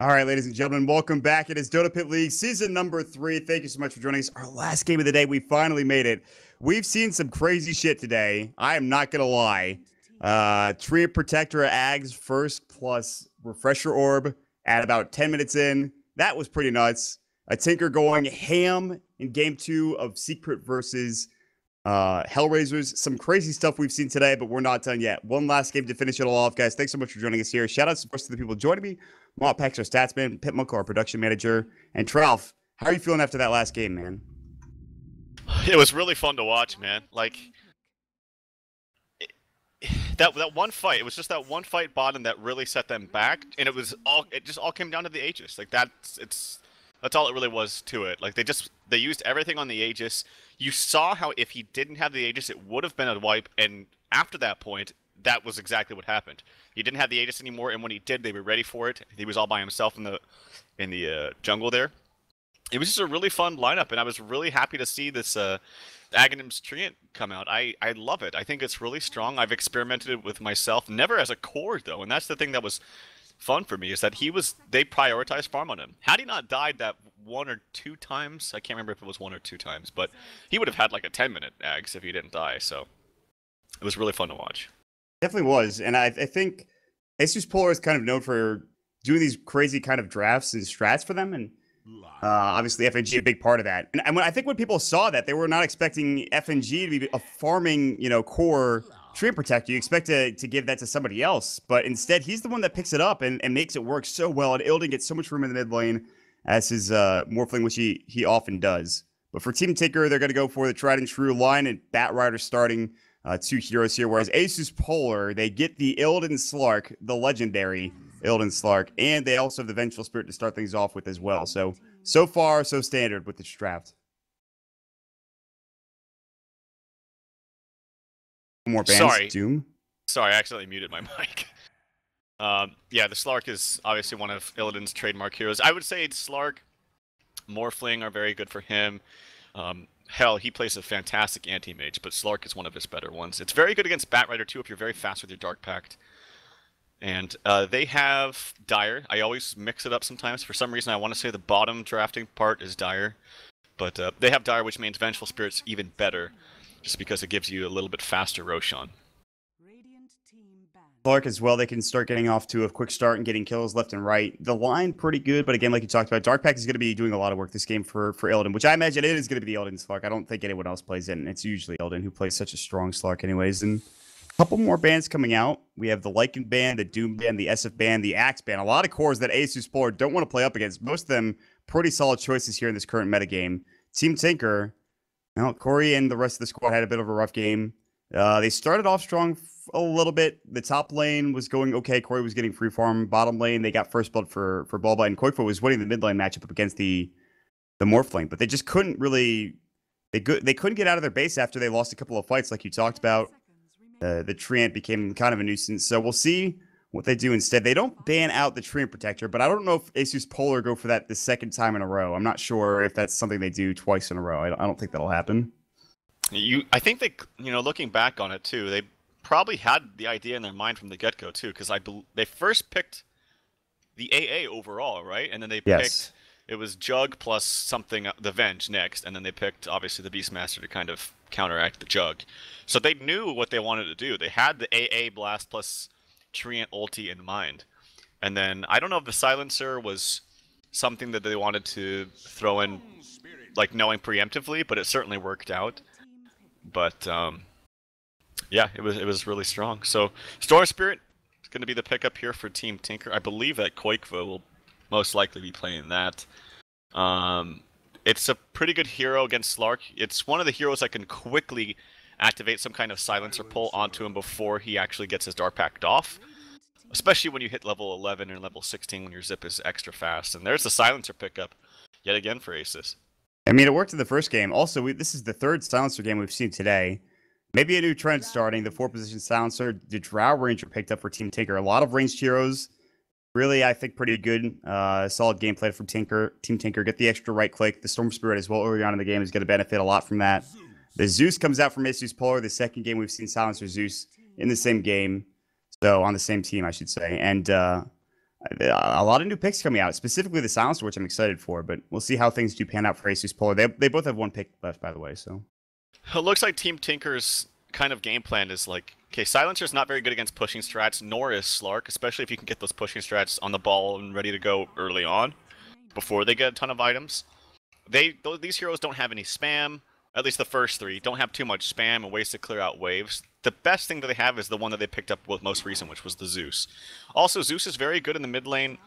All right, ladies and gentlemen, welcome back. It is DotaPit League season number 3. Thank you so much for joining us. Our last game of the day, we finally made it. We've seen some crazy shit today. I am not going to lie. Tree Protector Ags first plus Refresher Orb at about 10 minutes in. That was pretty nuts. A Tinker going ham in game 2 of Secret versus Hellraisers. Some crazy stuff we've seen today, but we're not done yet. One last game to finish it all off, guys. Thanks so much for joining us here. Shout out to the people joining me. Pax, our statsman, Pitmunkle, our production manager, and Tralf. How are you feeling after that last game, man? It was really fun to watch, man. Like that one fight. It was just that one fight bottom that really set them back, and it just all came down to the Aegis. Like that's all it really was to it. Like they used everything on the Aegis. You saw how if he didn't have the Aegis, it would have been a wipe, and after that point, that was exactly what happened. He didn't have the Aegis anymore, and when he did, they were ready for it. He was all by himself in the jungle there. It was just a really fun lineup, and I was really happy to see this Aghanim's Treant come out. I love it. I think it's really strong. I've experimented it with myself, never as a core though, and that's the thing that was fun for me, is that they prioritized farm on him. Had he not died that 1 or 2 times, I can't remember if it was 1 or 2 times, but he would have had like a 10-minute Ags if he didn't die, so it was really fun to watch. Definitely was, and I think ASUS.Polar is kind of known for doing these crazy kind of drafts and strats for them, and obviously FNG a big part of that. And I think when people saw that, they were not expecting FNG to be a farming, core Tree Protector. You expect to give that to somebody else, but instead he's the one that picks it up and makes it work so well. And Ilden gets so much room in the mid lane as his Morphling, which he often does. But for Team Tinker, they're going to go for the tried and true line and Bat Rider starting 2 heroes here, whereas ASUS.Polar, they get the Ilden Slark, the legendary Ilden Slark, and they also have the Vengeful Spirit to start things off with as well. So far, so standard with this draft. More bands. Sorry. Doom. Sorry, I accidentally muted my mic. Yeah, the Slark is obviously one of Illidan's trademark heroes. I would say Slark, Morphling are very good for him. Hell, he plays a fantastic anti-mage, but Slark is one of his better ones. It's very good against Bat Rider too if you're very fast with your Dark Pact. And they have Dire. I always mix it up sometimes. For some reason, I want to say the bottom drafting part is Dire. But they have Dire, which means Vengeful Spirit's even better, just because it gives you a little bit faster Roshan. Clark as well, they can start getting off to a quick start and getting kills left and right. The line pretty good, but again, like you talked about, Dark Pact is going to be doing a lot of work this game for Ilden, which I imagine it is going to be the Ilden Slark. I don't think anyone else plays it, and it's usually Ilden who plays such a strong Slark anyways. And a couple more bands coming out. We have the Lycan band, the Doom band, the SF band, the Axe band. A lot of cores that ASUS.Polar don't want to play up against. Most of them pretty solid choices here in this current metagame. Team Tinker, Corey and the rest of the squad had a bit of a rough game. They started off strong a little bit. The top lane was going okay. Corey was getting free farm. Bottom lane, they got first blood for Bulba, and Koikfo was winning the mid lane matchup up against the Morphling. But they just couldn't really... They couldn't get out of their base after they lost a couple of fights like you talked about. The Treant became kind of a nuisance. So we'll see what they do instead. They don't ban out the Treant Protector, but I don't know if ASUS.Polar go for that the second time in a row. I'm not sure if that's something they do twice in a row. I don't think that'll happen. I think they, looking back on it too, they probably had the idea in their mind from the get-go too, because they first picked the AA overall, right? And then they picked, it was Jug plus something, the Venge next, and then they picked obviously the Beastmaster to kind of counteract the Jug. So they knew what they wanted to do. They had the AA Blast plus Treant ulti in mind. And then I don't know if the Silencer was something that they wanted to throw in, like knowing preemptively, but it certainly worked out. But yeah, it was really strong. So Storm Spirit is going to be the pickup here for Team Tinker. I believe that Koikfo will most likely be playing that. It's a pretty good hero against Slark. It's one of the heroes that can quickly activate some kind of silencer pull onto him before he actually gets his Dark Pact off. Especially when you hit level 11 or level 16 when your zip is extra fast. And there's the silencer pickup yet again for ASUS. I mean, it worked in the first game. Also, this is the 3rd silencer game we've seen today. Maybe a new trend starting. The 4-position silencer. The Drow Ranger picked up for Team Tinker. A lot of ranged heroes. Really, I think pretty good. Solid gameplay from Team Tinker. Get the extra right click. The Storm Spirit as well early on in the game is going to benefit a lot from that. The Zeus comes out from ASUS.Polar. The second game we've seen silencer Zeus in the same game. So on the same team, I should say. And A lot of new picks coming out, specifically the Silencer, which I'm excited for, but we'll see how things do pan out for ASUS.Polar. They both have one pick left, by the way, so. It looks like Team Tinker's kind of game plan is like, okay, Silencer's not very good against pushing strats, nor is Slark, especially if you can get those pushing strats on the ball and ready to go early on, before they get a ton of items. These heroes don't have any spam, at least the first three, don't have too much spam and ways to clear out waves. The best thing that they have is the one that they picked up with most recent, which was the Zeus. Also, Zeus is very good in the mid lane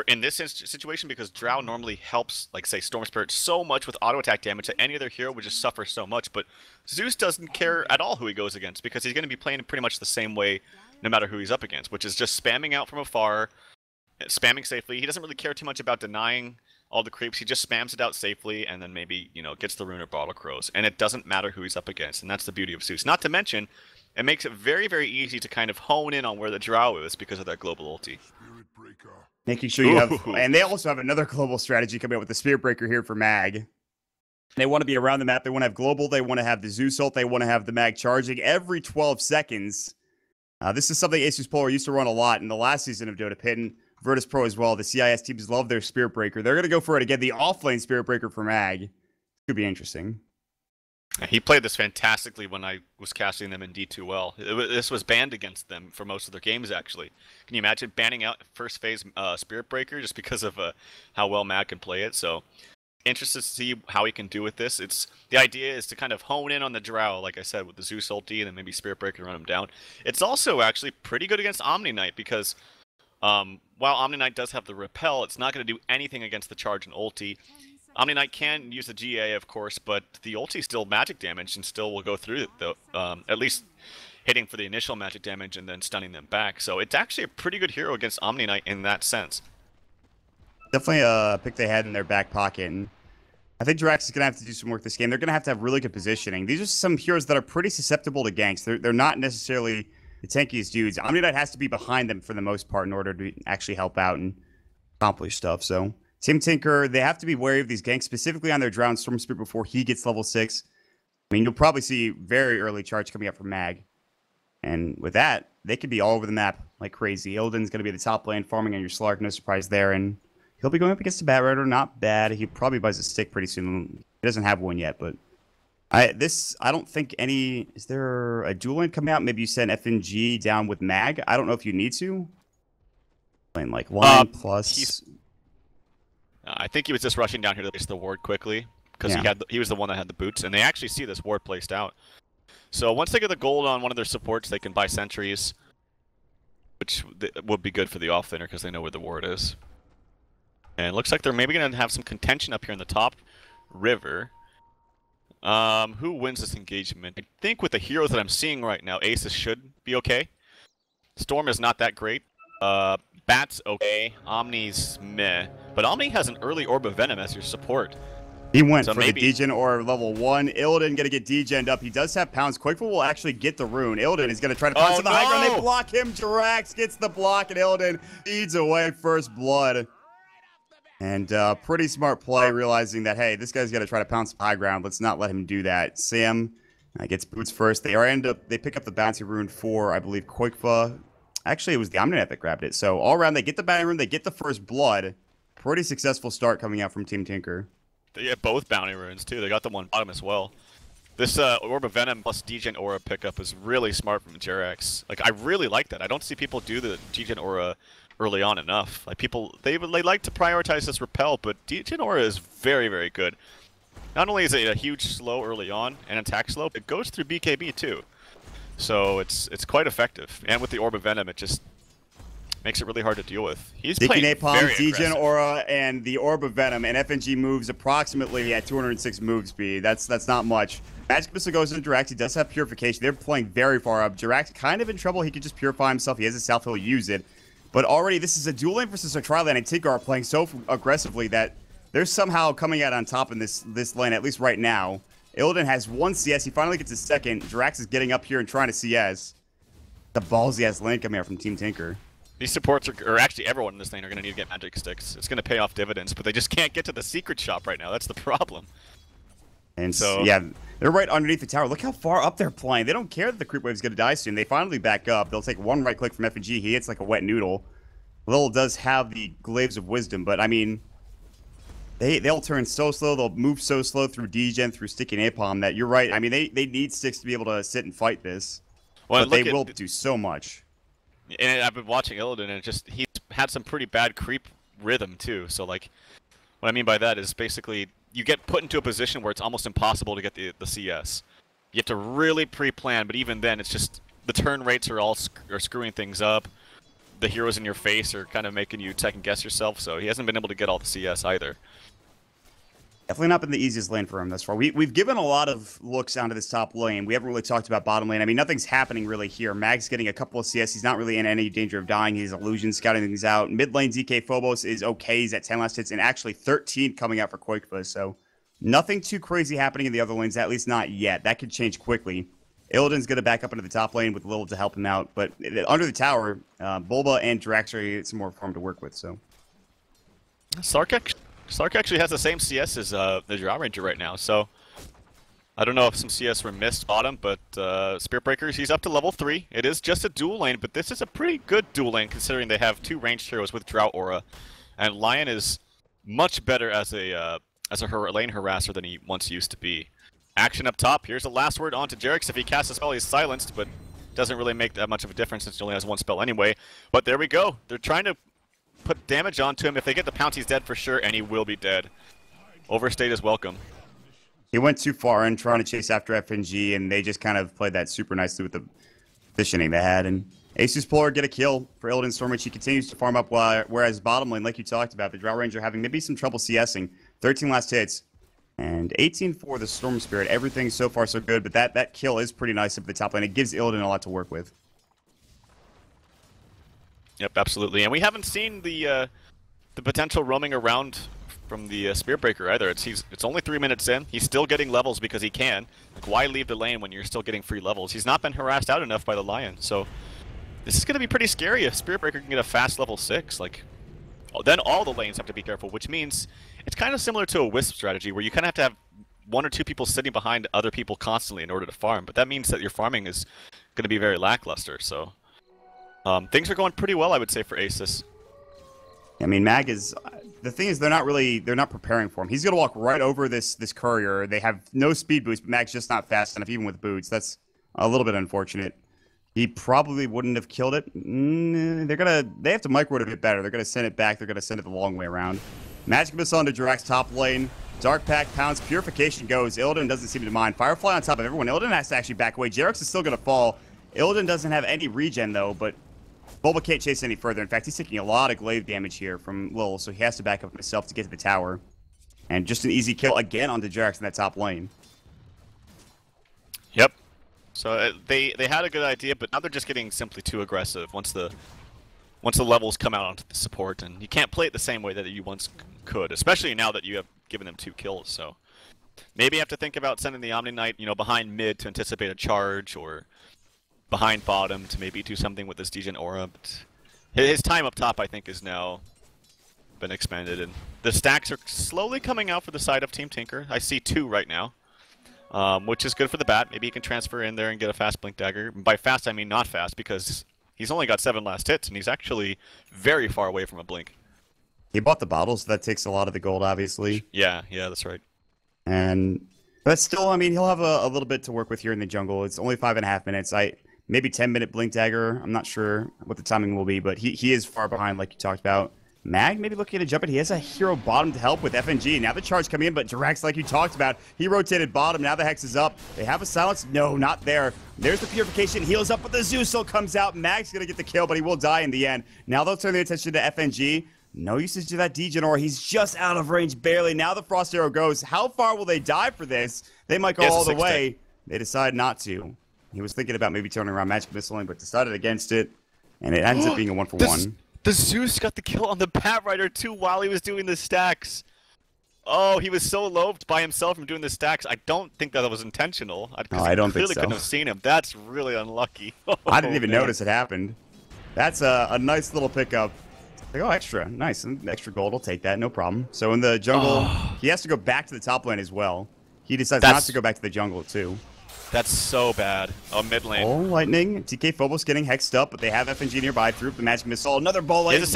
in this situation because Drow normally helps, like, say, Storm Spirit so much with auto attack damage that any other hero would just suffer so much, but Zeus doesn't care at all who he goes against because he's going to be playing pretty much the same way no matter who he's up against, which is just spamming out from afar, spamming safely. He doesn't really care too much about denying all the creeps. He just spams it out safely and then maybe, gets the rune or bottle crows, and it doesn't matter who he's up against, and that's the beauty of Zeus. Not to mention, it makes it very, very easy to kind of hone in on where the Drow is because of that global ulti. Making sure you have, and they also have another global strategy coming out with the Spirit Breaker here for Mag. They want to be around the map. They want to have global. They want to have the Zeus ult. They want to have the Mag charging every 12 seconds. This is something ASUS.Polar used to run a lot in the last season of DotaPit and Virtus Pro as well. The CIS teams love their Spirit Breaker. They're going to go for it again. The offlane Spirit Breaker for Mag. Could be interesting. He played this fantastically when I was casting them in D2L. This was banned against them for most of their games, actually. Can you imagine banning out first phase Spirit Breaker just because of how well Mag can play it? So, interested to see how he can do with this. The idea is to kind of hone in on the Drow, like I said, with the Zeus ulti and then maybe Spirit Breaker to run him down. It's also actually pretty good against Omni Knight because while Omni Knight does have the repel, it's not going to do anything against the charge and ulti. Omni Knight can use the GA, of course, but the ulti still magic damage and still will go through it, though, at least hitting for the initial magic damage and then stunning them back. So it's actually a pretty good hero against Omni Knight in that sense. Definitely a pick they had in their back pocket. And I think Jirax is going to have to do some work this game. They're going to have really good positioning. These are some heroes that are pretty susceptible to ganks. They're not necessarily the tankiest dudes. Omni Knight has to be behind them for the most part in order to actually help out and accomplish stuff. So Team Tinker, they have to be wary of these ganks, specifically on their Drowned Storm Spirit before he gets level 6. I mean, you'll probably see very early charge coming up from Mag. And with that, they could be all over the map like crazy. Illidan's going to be the top lane, farming on your Slark, no surprise there. And he'll be going up against the Bat Rider, not bad. He probably buys a stick pretty soon. He doesn't have one yet, but I don't think any... Is there a dual lane coming out? Maybe you send FNG down with Mag? I don't know if you need to. Lane like line plus... I think he was just rushing down here to place the ward quickly because he was the one that had the boots, and they actually see this ward placed out. So once they get the gold on one of their supports, they can buy sentries, which would be good for the offlaner because they know where the ward is. And it looks like they're maybe going to have some contention up here in the top river. Who wins this engagement? I think with the heroes that I'm seeing right now, ASUS should be okay. Storm is not that great. Bat's okay. Omni's meh. But Omni has an early Orb of Venom as your support. He went for the degen or level 1. Illidan going to get degened up. He does have pounds. Quickful will actually get the rune. Illidan is going to try to find the high ground. They block him. Jirax gets the block, and Illidan feeds away first blood. And pretty smart play, realizing that, hey, this guy's going to try to pounce high ground. Let's not let him do that. Sam gets boots first. They pick up the bounty rune for, I believe, Quickfa. Actually, it was the Omni Knight that grabbed it. So all around, they get the bounty rune. They get the first blood. Pretty successful start coming out from Team Tinker. They get both bounty runes, too. They got the one bottom as well. This Orb of Venom plus Degen Aura pickup is really smart from Jirax. Like, I really like that. I don't see people do the Degen Aura early on enough. Like, people, they like to prioritize this Repel, but Degen Aura is very, very good. Not only is it a huge slow early on and attack slow, it goes through BKB, too. So it's quite effective. And with the Orb of Venom, it just makes it really hard to deal with. He's playing Napalm, Degen Aura, and the Orb of Venom, and FNG moves approximately at 206 move speed. That's not much. Magic Missile goes into Jirax. He does have Purification. They're playing very far up. Jirax kind of in trouble. He could just purify himself. He has a South, he'll use it. But already, this is a dual lane versus a tri-lane, and Tinker are playing so aggressively that they're somehow coming out on top in this lane, at least right now. Illidan has one CS. He finally gets his second. Jirax is getting up here and trying to CS. The ballsy-ass lane coming out from Team Tinker. These supports, or actually everyone in this lane, are going to need to get magic sticks. It's going to pay off dividends, but they just can't get to the secret shop right now. That's the problem. And so, yeah, they're right underneath the tower. Look how far up they're playing. They don't care that the creep wave's going to die soon. They finally back up. They'll take one right click from FNG. He hits like a wet noodle. Lil does have the Glaives of Wisdom, but I mean, they'll turn so slow, they'll move so slow through degen, through sticky napalm that you're right. I mean, they need sticks to be able to sit and fight this, Well, but they look at will do so much. and I've been watching Illidan, and he's had some pretty bad creep rhythm too. So like, what I mean by that is basically you get put into a position where it's almost impossible to get the CS. You have to really pre-plan, but even then, it's just the turn rates are all are screwing things up. The heroes in your face are kind of making you second guess yourself. So he hasn't been able to get all the CS either. Definitely not been the easiest lane for him thus far. We've given a lot of looks onto this top lane. We haven't really talked about bottom lane. I mean, nothing's happening really here. Mag's getting a couple of CS. He's not really in any danger of dying. He's illusion scouting things out. Mid lane DK Phobos is okay. He's at 10 last hits and actually 13 coming out for Quakefuzz. So nothing too crazy happening in the other lanes, at least not yet. That could change quickly. Illidan's going to back up into the top lane with Lil to help him out. But under the tower, Bulba and Drax are going to get some more farm to work with. So Sark actually has the same CS as the Drow Ranger right now, so I don't know if some CS were missed bottom, but Spirit Breakers, he's up to level 3. It is just a dual lane, but this is a pretty good dual lane considering they have 2 ranged heroes with Drought Aura, and Lion is much better as a lane harasser than he once used to be. Action up top. Here's the last word on to Jerix. If he casts a spell, he's silenced, but doesn't really make that much of a difference since he only has 1 spell anyway. But there we go. They're trying to put damage onto him. If they get the pounce, he's dead for sure, and he will be dead. Overstate is welcome. he went too far in trying to chase after FNG, and they just kind of played that super nicely with the positioning they had. And ASUS.Polar get a kill for Illidan Stormwitch. He continues to farm up, whereas bottom lane, like you talked about, the Drow Ranger having maybe some trouble CSing. 13 last hits, and 18 for the Storm Spirit. Everything so far so good, but that kill is pretty nice up the top lane. It gives Illidan a lot to work with. Yep, absolutely. And we haven't seen the potential roaming around from the Spirit Breaker either. It's only 3 minutes in. He's still getting levels because he can. Like, why leave the lane when you're still getting free levels? He's not been harassed out enough by the Lion, so this is going to be pretty scary if Spirit Breaker can get a fast level 6. Like, then all the lanes have to be careful, which means it's kind of similar to a Wisp strategy where you kind of have to have 1 or 2 people sitting behind other people constantly in order to farm. But that means that your farming is going to be very lackluster. So things are going pretty well, I would say, for ASUS. I mean, Mag is... The thing is, they're not preparing for him. He's going to walk right over this courier. They have no speed boost, but Mag's just not fast enough, even with boots. That's a little bit unfortunate. He probably wouldn't have killed it. They have to micro it a bit better. They're going to send it back. They're going to send it the long way around. Magic Missile onto Drax top lane. Dark Pack pounds. Purification goes. Illidan doesn't seem to mind. Firefly on top of everyone. Illidan has to actually back away. Jerix is still going to fall. Illidan doesn't have any regen, though, but Bulba can't chase any further. In fact, he's taking a lot of glaive damage here from Lil, so he has to back up himself to get to the tower. And just an easy kill again onto Jerix in that top lane. Yep. So they had a good idea, but now they're just getting simply too aggressive once the levels come out onto the support, and you can't play it the same way that you once could, especially now that you have given them 2 kills. So maybe you have to think about sending the Omni Knight, behind mid to anticipate a charge, or behind bottom to maybe do something with this Degen Aura. But his time up top, I think, is now been expanded, and the stacks are slowly coming out for the side of Team Tinker. I see 2 right now. Which is good for the bat. Maybe he can transfer in there and get a fast Blink Dagger. By fast, I mean not fast, because he's only got 7 last hits, and he's actually very far away from a Blink. He bought the bottle, so that takes a lot of the gold, obviously. Yeah, that's right. But still, I mean, he'll have a little bit to work with here in the jungle. It's only 5.5 minutes. Maybe 10-minute Blink Dagger. I'm not sure what the timing will be, but he is far behind, like you talked about. Mag maybe looking to jump it. He has a hero bottom to help with FNG. Now the charge coming in, but Drax, like you talked about, he rotated bottom. Now the Hex is up. They have a silence. No, not there. There's the Purification. Heals up, but the Zeusel comes out. Mag's going to get the kill, but he will die in the end. Now they'll turn their attention to FNG. No usage to that Degen Aura. He's just out of range, barely. Now the Frost Arrow goes. How far will they die for this? They might go all the way. They decide not to. He was thinking about maybe turning around Magic Missiling, but decided against it. And it ends up being a 1-for-1. The Zeus got the kill on the Bat Rider too while he was doing the stacks. Oh, he was so loathed by himself from doing the stacks. I don't think that was intentional. I don't think so. Couldn't have seen him. That's really unlucky. I didn't even notice it happened. That's a nice little pickup. Like, oh, extra. Nice. Extra gold. I'll take that. No problem. So in the jungle, he has to go back to the top lane as well. He decides not to go back to the jungle too. That's so bad. Oh, mid lane. Oh, lightning. TK Phobos getting hexed up, but they have FNG nearby through the magic missile. Another ball lightning.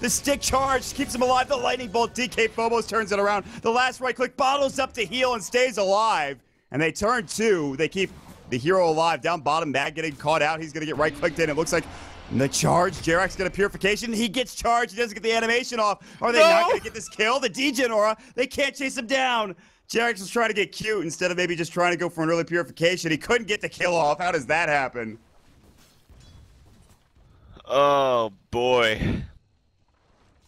The stick charge keeps him alive. The lightning bolt. TK Phobos turns it around. The last right click bottles up to heal and stays alive. And they turn two. They keep the hero alive. Down bottom, Mag getting caught out. He's going to get right clicked in. It looks like the charge. Jarek's got a purification. He gets charged. He doesn't get the animation off. Are they not going to get this kill? The degen aura. They can't chase him down. Jarex was trying to get cute instead of maybe just trying to go for an early purification. He couldn't get the kill off. How does that happen? Oh, boy.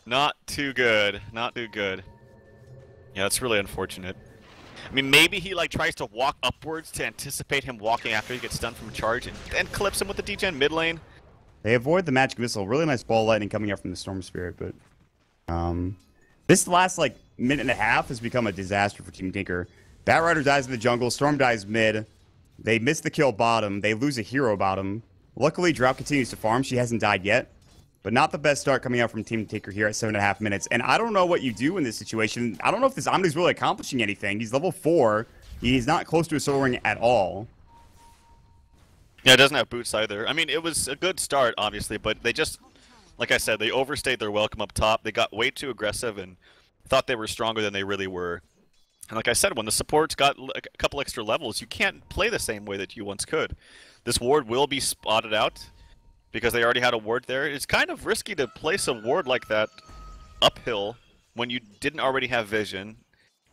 Not too good. Not too good. Yeah, that's really unfortunate. I mean, maybe he, like, tries to walk upwards to anticipate him walking after he gets stunned from a charge and then clips him with the degen mid lane. They avoid the magic missile. Really nice ball lightning coming out from the Storm Spirit, but... this last, like, minute and a half has become a disaster for Team Tinker. Batrider dies in the jungle. Storm dies mid. They miss the kill bottom. They lose a hero bottom. Luckily, Drought continues to farm. She hasn't died yet. But not the best start coming out from Team Tinker here at 7.5 minutes. And I don't know what you do in this situation. I don't know if this Omni's really accomplishing anything. He's level 4. He's not close to a soul ring at all. Yeah, it doesn't have boots either. I mean, it was a good start, obviously, but they just... Like I said, they overstayed their welcome up top. They got way too aggressive and thought they were stronger than they really were. And like I said, when the supports got a couple extra levels, you can't play the same way that you once could. This ward will be spotted out because they already had a ward there. It's kind of risky to place a ward like that uphill when you didn't already have vision,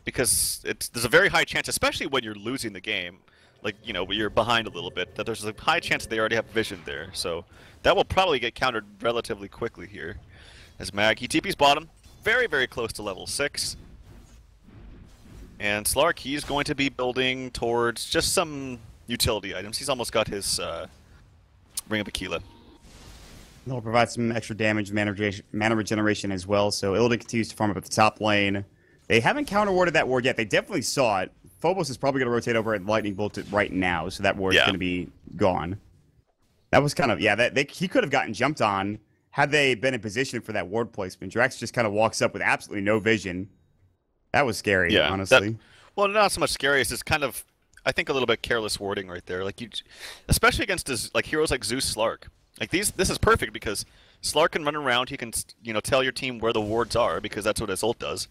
because there's a very high chance, especially when you're losing the game, like, you know, you're behind a little bit, that there's a high chance that they already have vision there. So that will probably get countered relatively quickly here. As Mag, he TP's bottom, very, very close to level 6. And Slark, he's going to be building towards just some utility items. He's almost got his Ring of Aquila. They'll provide some extra damage, mana regeneration as well. So Illidan continues to farm up at the top lane. They haven't counter-warded that ward yet. They definitely saw it. Phobos is probably going to rotate over and Lightning Bolt it right now, so that ward is going to be gone. That was kind of, he could have gotten jumped on had they been in position for that ward placement. Drax just kind of walks up with absolutely no vision. That was scary, honestly. Well, not so much scary. It's just kind of, I think, a little bit careless warding right there. Like, especially against heroes like Zeus Slark. Like, this is perfect because Slark can run around. He can, tell your team where the wards are because that's what his ult does.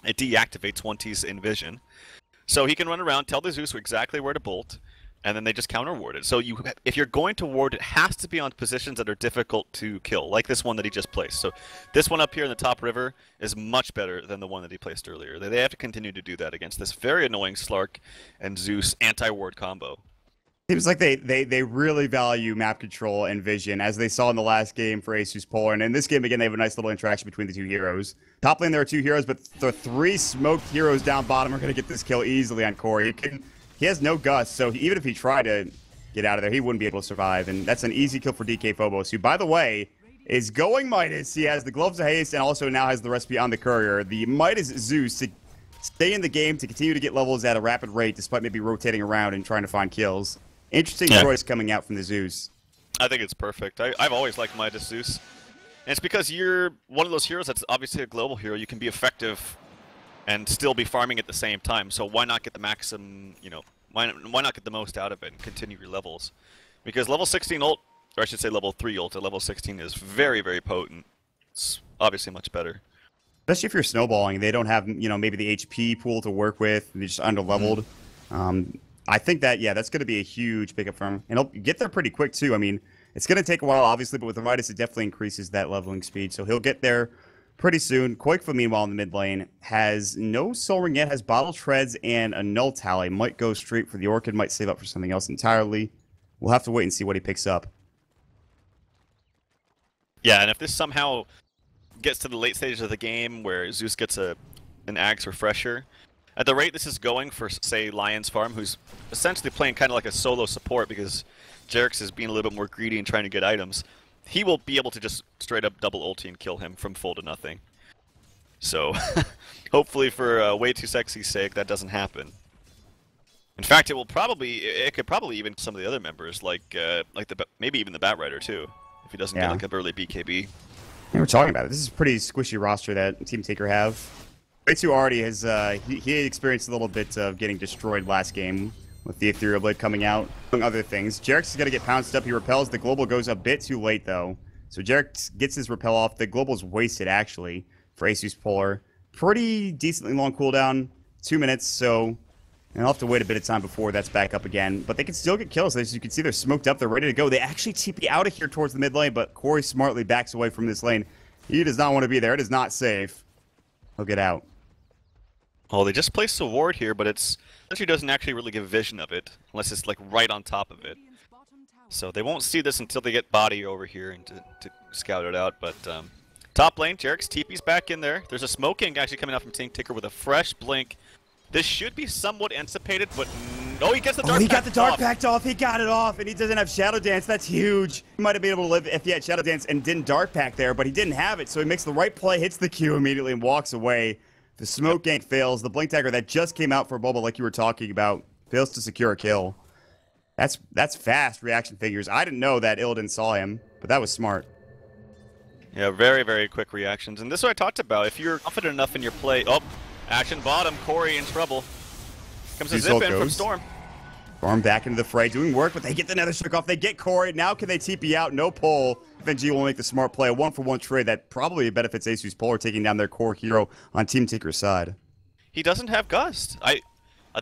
It deactivates once he's in vision. So he can run around, tell the Zeus exactly where to bolt, and then they just counter ward it. So if you're going to ward, it has to be on positions that are difficult to kill, like this one that he just placed. So this one up here in the top river is much better than the one that he placed earlier. They have to continue to do that against this very annoying Slark and Zeus anti-ward combo. Seems like they really value map control and vision, as they saw in the last game for ASUS.Polar. And in this game, again, they have a nice little interaction between the two heroes. Top lane, there are two heroes, but the 3 smoked heroes down bottom are going to get this kill easily on Corey. He has no gust, so even if he tried to get out of there, he wouldn't be able to survive. And that's an easy kill for DK Phobos, who, by the way, is going Midas. He has the Gloves of Haste and also now has the recipe on the Courier. The Midas Zeus to stay in the game, to continue to get levels at a rapid rate, despite maybe rotating around and trying to find kills. Interesting choice coming out from the Zeus. I think it's perfect. I've always liked Midas Zeus. And it's because you're one of those heroes that's obviously a global hero. You can be effective and still be farming at the same time. So why not get the maximum, why not get the most out of it and continue your levels? Because level 16 ult, or I should say level 3 ult at level 16 is very, very potent. It's obviously much better. Especially if you're snowballing. They don't have, maybe the HP pool to work with. They're just underleveled. I think that, that's going to be a huge pickup for him. And he'll get there pretty quick, too. I mean, it's going to take a while, obviously, but with the Midas, it definitely increases that leveling speed. So he'll get there pretty soon. Koikfa, meanwhile, in the mid lane, has no Soul Ring yet, has Bottle Treads and a Null Tally. Might go straight for the Orchid, might save up for something else entirely. We'll have to wait and see what he picks up. Yeah, and if this somehow gets to the late stages of the game where Zeus gets an Axe Refresher, at the rate this is going for, say, Lion's Farm, who's essentially playing kind of like a solo support because Jarex is being a little bit more greedy and trying to get items, he will be able to just straight up double ulti and kill him from full to nothing. So, hopefully for Way Too Sexy's sake, that doesn't happen. In fact, it could probably even some of the other members, maybe even the Batrider too, if he doesn't get like an early BKB. Yeah, we're talking about it. This is a pretty squishy roster that Team Tinker have. Way Too already has, he experienced a little bit of getting destroyed last game. with the Ethereal Blade coming out, among other things. Jarex is going to get pounced up. He repels. The global goes a bit too late, though. So Jarex gets his repel off. The global's wasted, actually, for ASUS.Polar. Pretty decently long cooldown, 2 minutes, so they'll have to wait a bit of time before that's back up again. But they can still get kills. As you can see, they're smoked up. They're ready to go. They actually TP out of here towards the mid lane, but Corey smartly backs away from this lane. He does not want to be there. It is not safe. He'll get out. Oh, they just placed a ward here, but it's actually doesn't actually really give vision of it, unless it's like right on top of it. So they won't see this until they get body over here and to scout it out. But top lane, Jarex TP's back in there. There's a smoking actually coming out from Tank Ticker with a fresh blink. This should be somewhat anticipated, but no, he gets the dark. He got the dark pact off. He got it off, and he doesn't have Shadow Dance. That's huge. He might have been able to live if he had Shadow Dance and didn't dark pact there, but he didn't have it. So he makes the right play, hits the Q immediately, and walks away. The smoke gank fails. The blink dagger that just came out for Boba, like you were talking about, fails to secure a kill. That's fast reaction figures. I didn't know that Illidan saw him, but that was smart. Yeah, very, very quick reactions. And this is what I talked about. If you're confident enough in your play... Oh, action bottom. Corey in trouble. Comes a zip in from Storm. Storm back into the fray, doing work, but they get the Nether Strike off. They get Corey. Now can they TP out? No pull. FNG will make the smart play. A 1-for-1 trade that probably benefits ASUS.Polar, taking down their core hero on Team Tinker's side. He doesn't have Gust. I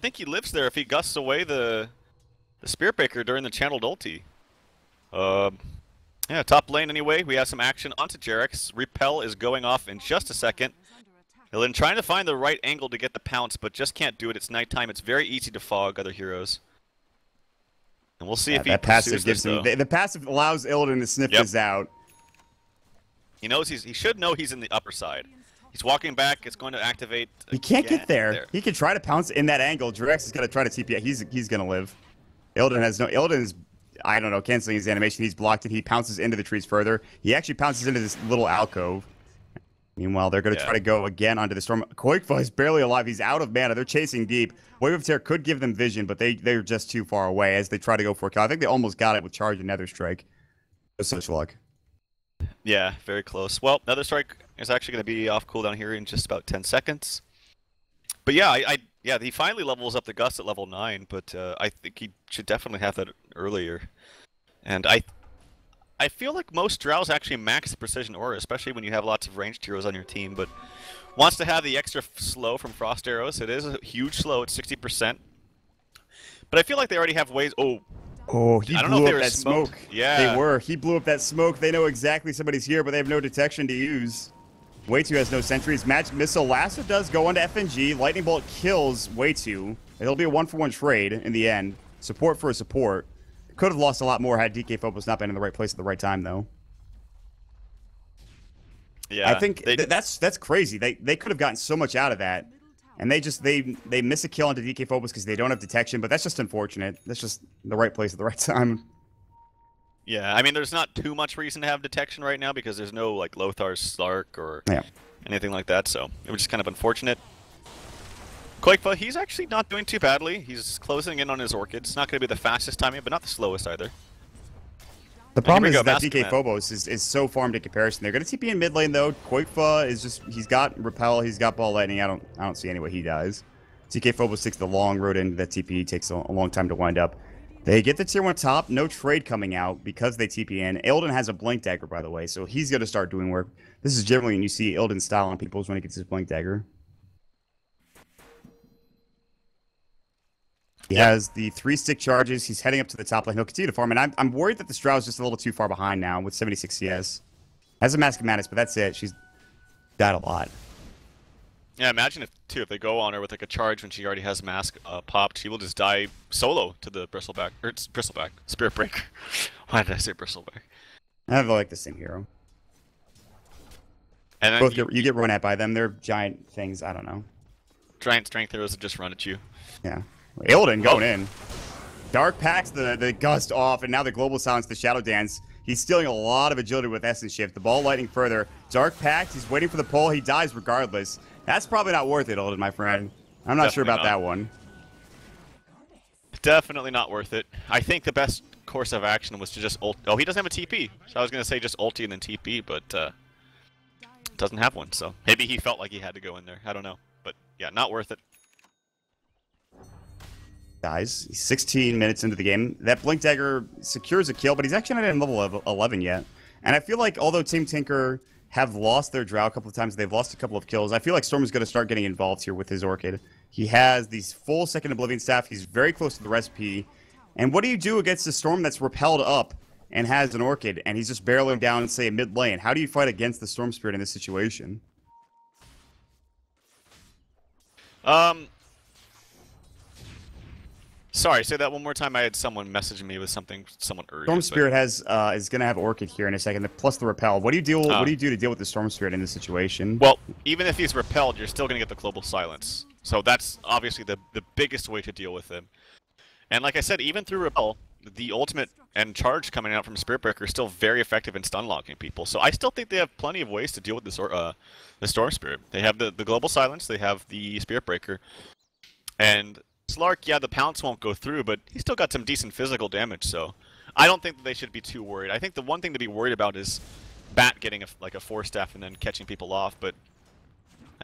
think he lives there if he gusts away the Spirit Breaker during the channeled ulti. Yeah, top lane anyway. We have some action onto Jarex. Repel is going off in just a second. Illidan trying to find the right angle to get the pounce, but just can't do it. It's nighttime. It's very easy to fog other heroes. And we'll see if he that passive gives him. The passive allows Illidan to sniff this out. He knows he should know he's in the upper side. He's walking back. It's going to activate. He can't get there. He can try to pounce in that angle. Jarex is going to try to TP. He's going to live. Illidan has no. Illidan's, I don't know, canceling his animation. He's blocked it. He pounces into the trees further. He actually pounces into this little alcove. Meanwhile, they're going to try to go again onto the storm. Koikfa is barely alive. He's out of mana. They're chasing deep. Wave of Terror could give them vision, but they're just too far away as they try to go for a kill. I think they almost got it with Charge and Nether Strike. Such luck. Yeah, very close. Well, Nether Strike is actually going to be off cooldown here in just about 10 seconds. But yeah, yeah, he finally levels up the Gust at level 9, but I think he should definitely have that earlier. And I feel like most Drows actually max the Precision Aura, especially when you have lots of ranged heroes on your team, but wants to have the extra slow from Frost Arrows. It is a huge slow at 60%. But I feel like they already have ways... Oh, he blew up that smoke. Yeah. He blew up that smoke. They know exactly somebody's here, but they have no detection to use. Way2 has no sentries. Magic Missile Lasso does go onto FNG. Lightning Bolt kills Way2. It'll be a 1-for-1 trade in the end. Support for a support. Could have lost a lot more had DK Phobos not been in the right place at the right time, though. Yeah, I think that's crazy. They could have gotten so much out of that, and they miss a kill onto DK Phobos because they don't have detection. But that's just unfortunate. That's just the right place at the right time. Yeah, I mean, there's not too much reason to have detection right now because there's no like Lothar's Slark or anything like that. So it was just kind of unfortunate. Koikfa, he's actually not doing too badly. He's closing in on his Orchids. Not going to be the fastest timing, but not the slowest either. The problem is that DK Phobos is so farmed in comparison. They're going to TP in mid lane though. Koikfa is just, he's got Repel, he's got Ball Lightning. I don't see any way he dies. DK Phobos takes the long road into that TP. Takes a long time to wind up. They get the tier 1 top. No trade coming out because they TP in. Illidan has a Blink Dagger, by the way, so he's going to start doing work. This is generally when you see Illidan's style on people's when he gets his Blink Dagger. He has the 3-stick charges. He's heading up to the top lane. He'll continue to farm, and I'm worried that the Strau's just a little too far behind now with 76 CS. Has a Mask of Madness, but that's it. She's died a lot. Yeah, imagine if they go on her with like a charge when she already has Mask popped, she will just die solo to the Bristleback. Or it's Bristleback. Spirit Breaker. Why did I say Bristleback? I have like the same hero. And then both you get run at by them. They're giant things. I don't know. Giant strength heroes that just run at you. Yeah. Illidan going in. Dark packs the Gust off, and now the Global Silence, the Shadow Dance. He's stealing a lot of agility with Essence Shift. The Ball Lightning further. Dark Pact, he's waiting for the pull. He dies regardless. That's probably not worth it, Illidan, my friend. I'm not sure about that one. Definitely not worth it. I think the best course of action was to just ult. Oh, he doesn't have a TP. So I was going to say just ulti and then TP, but doesn't have one. So maybe he felt like he had to go in there. I don't know. But yeah, not worth it. Dies. He's 16 minutes into the game. That Blink Dagger secures a kill, but he's actually not in level 11 yet. And I feel like although Team Tinker have lost their Drow a couple of times, they've lost a couple of kills, I feel like Storm is going to start getting involved here with his Orchid. He has these full second Oblivion Staff. He's very close to the recipe. And what do you do against a Storm that's repelled up and has an Orchid, and he's just barreling down, say, mid lane? How do you fight against the Storm Spirit in this situation? Sorry, say that one more time. I had someone messaging me with something, someone urgent. Storm Spirit is going to have Orchid here in a second, plus the repel. What do you do? What do you do to deal with the Storm Spirit in this situation? Well, even if he's repelled, you're still going to get the global silence. So that's obviously the biggest way to deal with him. And like I said, even through repel, the ultimate and charge coming out from Spirit Breaker is still very effective in stun locking people. So I still think they have plenty of ways to deal with the Storm Spirit. They have the global silence, they have the Spirit Breaker, and Slark, yeah, the pounce won't go through, but he's still got some decent physical damage, so I don't think that they should be too worried. I think the one thing to be worried about is Bat getting a 4-staff and then catching people off, but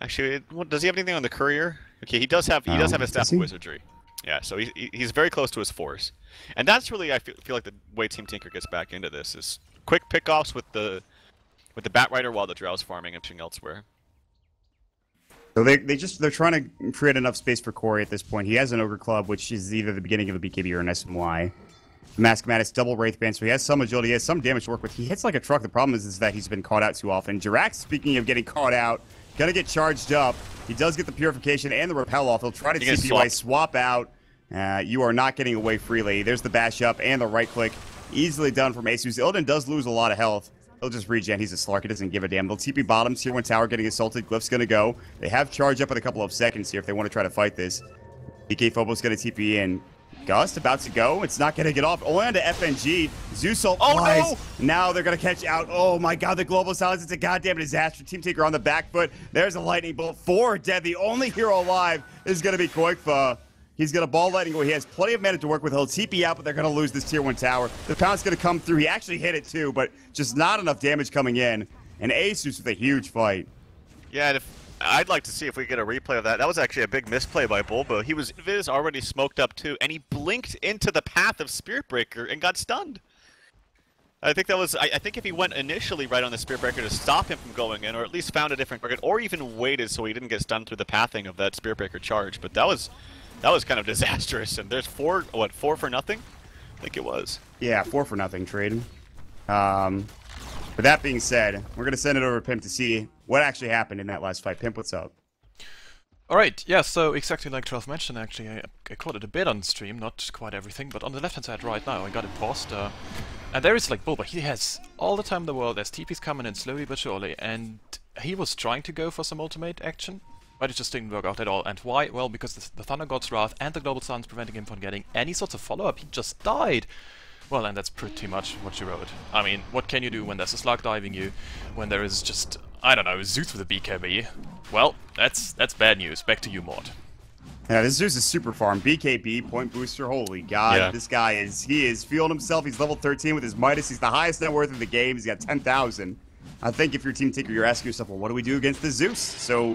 actually, does he have anything on the Courier? Okay, he does have a Staff of Wizardry. Yeah, so he's very close to his force. And that's really, I feel like the way Team Tinker gets back into this is quick pickoffs with the Bat Rider while the Drow's farming and pushing elsewhere. So they're trying to create enough space for Corey at this point. He has an Ogre Club, which is either the beginning of a BKB or an SMY. Mask Madness, double Wraith Band, so he has some agility, he has some damage to work with. He hits like a truck. The problem is that he's been caught out too often. Jirax, speaking of getting caught out, gonna get charged up. He does get the Purification and the Repel off. He'll try to TPY, swap out. You are not getting away freely. There's the bash up and the right click. Easily done from ASUS. Illidan does lose a lot of health. He'll just regen. He's a Slark. He doesn't give a damn. They'll TP bottom. Tier 1 tower getting assaulted. Glyph's going to go. They have charge up in a couple of seconds here if they want to try to fight this. PK Phobos going to TP in. Gust about to go. It's not going to get off. Only onto FNG. Zeus ult flies. No! Now they're going to catch out. Oh my god, the global silence. It's a goddamn disaster. Team Tinker on the back foot. There's a lightning bolt. 4 dead. The only hero alive is going to be Koikfa. He's going to ball lightning away. He has plenty of mana to work with. He'll TP out, but they're going to lose this tier 1 tower. The pound's going to come through. He actually hit it too, but just not enough damage coming in. And ASUS with a huge fight. Yeah, and I'd like to see if we get a replay of that. That was actually a big misplay by Bulba. He was Viz already smoked up too, and he blinked into the path of Spirit Breaker and got stunned. I think that was. I think if he went initially right on the Spirit Breaker to stop him from going in, or at least found a different target, or even waited so he didn't get stunned through the pathing of that Spirit Breaker charge. But that was kind of disastrous. And there's 4 for nothing? I think it was. Yeah, 4 for nothing trade. But that being said, we're going to send it over to Pimp to see what actually happened in that last fight. Pimp, what's up? Alright, yeah, so exactly like 12 mentioned, actually, I caught it a bit on stream, not quite everything, but on the left-hand side right now, I got it paused, and there is like Bulba, he has all the time in the world, there's TPs coming in slowly but surely, and he was trying to go for some ultimate action, but it just didn't work out at all. And why? Well, because the Thunder God's Wrath and the Global Silence preventing him from getting any sorts of follow-up, he just died! Well, and that's pretty much what you wrote. I mean, what can you do when there's a Slug diving you, when there is just, I don't know, Zeus with a BKB? Well, that's bad news. Back to you, Mort. Yeah, this Zeus is super farm. BKB, point booster, holy god. Yeah. This guy is feeling himself. He's level 13 with his Midas. He's the highest net worth in the game. He's got 10,000. I think if you're Team Tinker, you're asking yourself, well, what do we do against the Zeus? So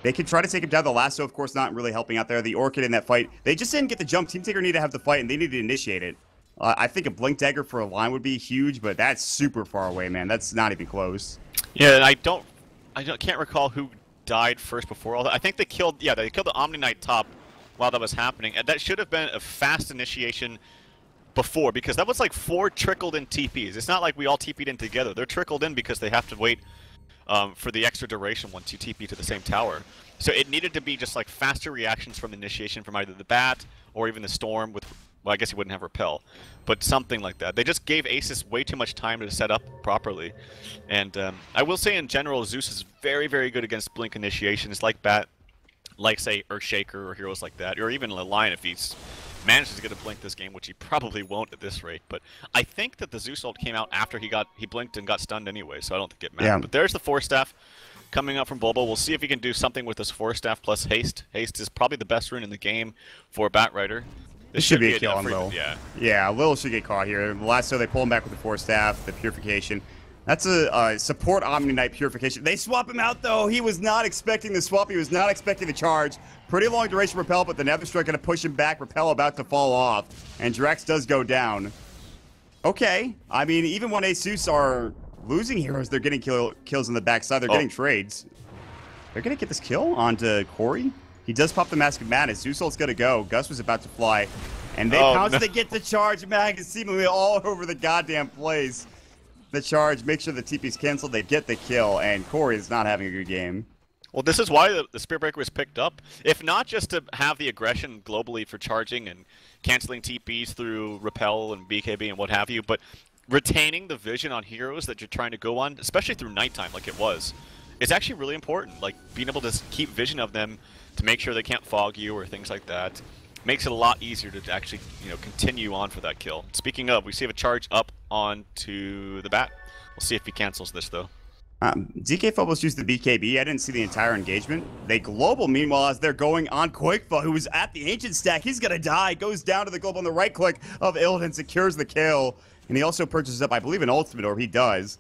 they could try to take him down. The lasso, of course, not really helping out there. The Orchid in that fight, they just didn't get the jump. Team Tinker need to have the fight, and they need to initiate it. I think a Blink Dagger for a line would be huge, but that's super far away, man. That's not even close. Yeah, and I can't recall who died first before all that. I think they killed the Omni Knight top while that was happening, and that should have been a fast initiation before, because that was like 4 trickled in TPs. It's not like we all TP'd in together. They're trickled in because they have to wait for the extra duration once you TP to the same tower. So it needed to be just like faster reactions from the initiation from either the Bat or even the Storm with, well, I guess he wouldn't have Repel, but something like that. They just gave ASUS way too much time to set up properly. And I will say in general, Zeus is very, very good against Blink initiations like Bat, like, say, Earthshaker or heroes like that, or even a Lion if he's manages to get a Blink this game, which he probably won't at this rate. But I think that the Zeus ult came out after he blinked and got stunned anyway, so I don't think it mattered. Yeah. But there's the 4-staff coming up from Bulba. We'll see if he can do something with this 4-staff plus Haste. Haste is probably the best rune in the game for Bat Rider. This should be a kill on Lil. Yeah, Lil should get caught here. Lasso, they pull him back with the 4-staff, the Purification. That's a support Omni Knight purification. They swap him out, though. He was not expecting the swap. He was not expecting the charge. Pretty long duration repel, but the Nether Strike going to push him back. Repel about to fall off. And Drax does go down. Okay. I mean, even when ASUS are losing heroes, they're getting kills on the backside. They're getting trades. They're going to get this kill onto Corey. He does pop the Mask of Madness. Zeus ult's going to go. Gus was about to fly. And they pounce to get the charge. Mag is seemingly all over the goddamn place. The charge, make sure the TP's canceled, they get the kill, and Corey is not having a good game. Well, this is why the Spirit Breaker was picked up. If not just to have the aggression globally for charging and canceling TPs through Repel and BKB and what have you, but retaining the vision on heroes that you're trying to go on, especially through nighttime like it was, is actually really important. Like, being able to keep vision of them to make sure they can't fog you or things like that makes it a lot easier to actually, continue on for that kill. Speaking of, we see a charge up onto the bat. We'll see if he cancels this, though. DK Phobos used the BKB. I didn't see the entire engagement. They global, meanwhile, as they're going on Quakefa, who was at the Ancient stack. He's going to die. Goes down to the global on the right click of Illidan, secures the kill. And he also purchases up, I believe, an ultimate, or he does.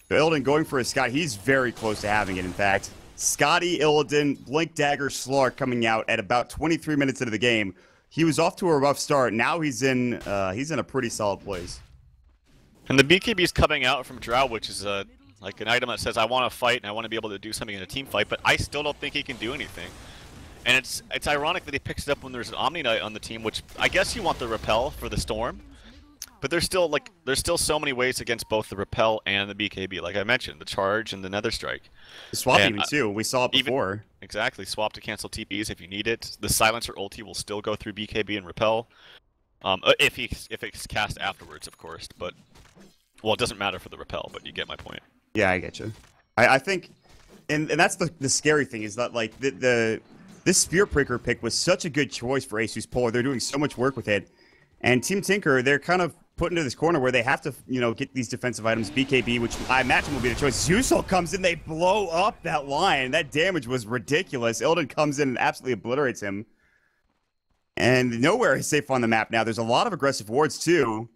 So Illidan going for his Scott. He's very close to having it, in fact. Scotty, Illidan, Blink Dagger, Slark coming out at about 23 minutes into the game. He was off to a rough start. Now he's in a pretty solid place. And the BKB is coming out from Drow, which is like an item that says, I want to fight and I want to be able to do something in a team fight, but I still don't think he can do anything. And it's ironic that he picks it up when there's an Omni Knight on the team, which I guess you want the Repel for the Storm. But there's still so many ways against both the Repel and the BKB. Like I mentioned, the Charge and the Nether Strike. The swap even too. We saw it before. Exactly. Swap to cancel TPs if you need it. The Silencer ulti will still go through BKB and Repel. If it's cast afterwards, of course. But, well, it doesn't matter for the Repel, but you get my point. Yeah, I get you. I think, and that's the scary thing, is that, like, this Spirit Breaker pick was such a good choice for ASUS.Polar. They're doing so much work with it. And Team Tinker, they're kind of put into this corner where they have to, get these defensive items. BKB, which I imagine will be the choice. Zeusol comes in, they blow up that line. That damage was ridiculous. Illidan comes in and absolutely obliterates him. And nowhere is safe on the map now. There's a lot of aggressive wards, too.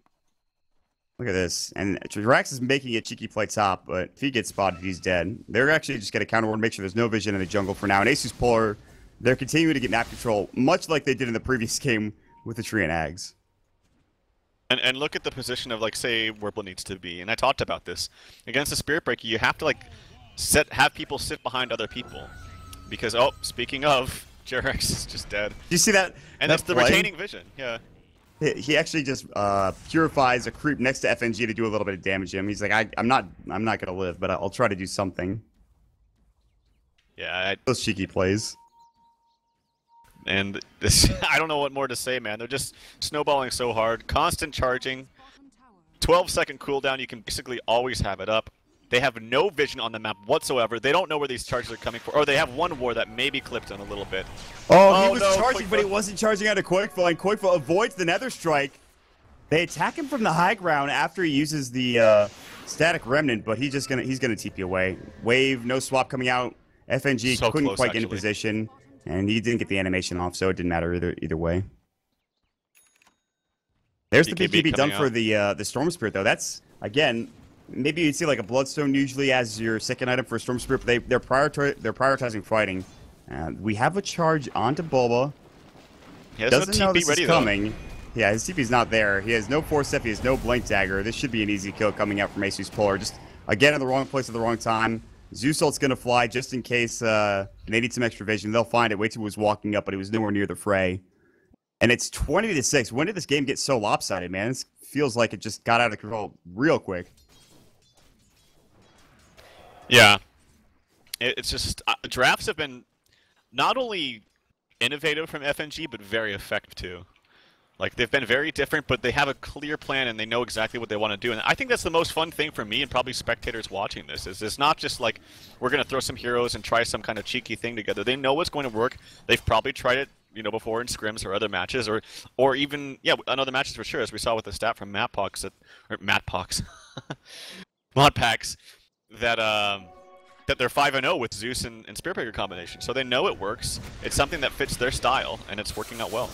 Look at this. And Drax is making a cheeky play top, but if he gets spotted, he's dead. They're actually just going to counter ward, make sure there's no vision in the jungle for now. And ASUS.Polar, they're continuing to get map control, much like they did in the previous game with the Tree and Ags. And look at the position of, like, say, Wurple needs to be. And I talked about this. Against the Spirit Breaker, you have to, like, have people sit behind other people. Because, speaking of, Jerax is just dead. Do you see that? And that's the retaining vision, yeah. He actually just purifies a creep next to FNG to do a little bit of damage to him. He's like, I'm not gonna live, but I'll try to do something. Yeah, those cheeky plays. And this, I don't know what more to say, man. They're just snowballing so hard. Constant charging. 12-second cooldown. You can basically always have it up. They have no vision on the map whatsoever. They don't know where these charges are coming from. Or they have one war that maybe clipped on a little bit. Oh, he was charging, but he wasn't charging out of Quakefa, and Quakefa avoids the Nether Strike. They attack him from the high ground after he uses the Static Remnant, but he's gonna TP away. Wave, no swap coming out. FNG so couldn't close, quite get in position. And he didn't get the animation off, so it didn't matter either way. There's the BKB done for the Storm Spirit, though. That's, again, maybe you'd see like a Bloodstone usually as your second item for a Storm Spirit, but they're prioritizing fighting. We have a charge onto Bulba. He doesn't know this is coming. Yeah, his TP's not there. He has no Force Step, he has no Blink Dagger. This should be an easy kill coming out from ASUS.Polar. Just, again, in the wrong place at the wrong time. Zeusult's going to fly just in case they need some extra vision. They'll find it. Waitu was walking up, but he was nowhere near the fray. And it's 20-6. When did this game get so lopsided, man? This feels like it just got out of control real quick. Yeah. It's just... drafts have been not only innovative from FNG, but very effective, too. Like, they've been very different, but they have a clear plan and they know exactly what they want to do. And I think that's the most fun thing for me and probably spectators watching this, is it's not just like, we're going to throw some heroes and try some kind of cheeky thing together. They know what's going to work. They've probably tried it, before in scrims or other matches, or even, on other matches for sure, as we saw with the stat from Modpacks, that they're 5-0 with Zeus and Spirit Breaker combination. So they know it works. It's something that fits their style, and it's working out well.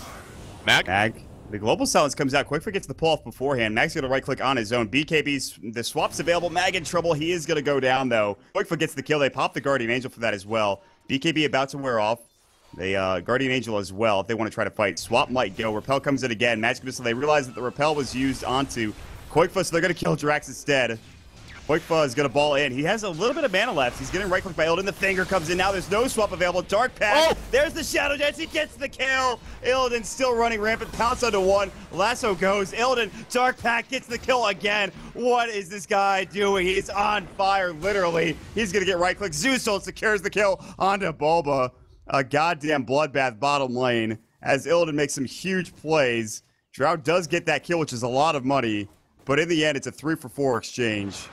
Mag? The global silence comes out. Quickfoot gets the pull off beforehand. Mag's going to right-click on his own. BKB's, the swap's available. Mag in trouble. He is going to go down, though. Quickfoot gets the kill. They pop the Guardian Angel for that as well. BKB about to wear off. The Guardian Angel as well if they want to try to fight. Swap might go. Repel comes in again. Mag's so they realize that the Repel was used onto Quickfoot, so they're going to kill Drax instead. Quickfoot is going to ball in. He has a little bit of mana left. He's getting right-clicked by Illidan. The finger comes in now. There's no swap available. Dark Pack. Oh! There's the Shadow Dance. He gets the kill. Illidan still running rampant. Pounce onto one. Lasso goes. Illidan. Dark Pack gets the kill again. What is this guy doing? He's on fire, literally. He's going to get right-clicked. Zeus Ult secures the kill onto Bulba. A goddamn bloodbath bottom lane as Illidan makes some huge plays. Drought does get that kill, which is a lot of money. But in the end, it's a 3-for-4 exchange.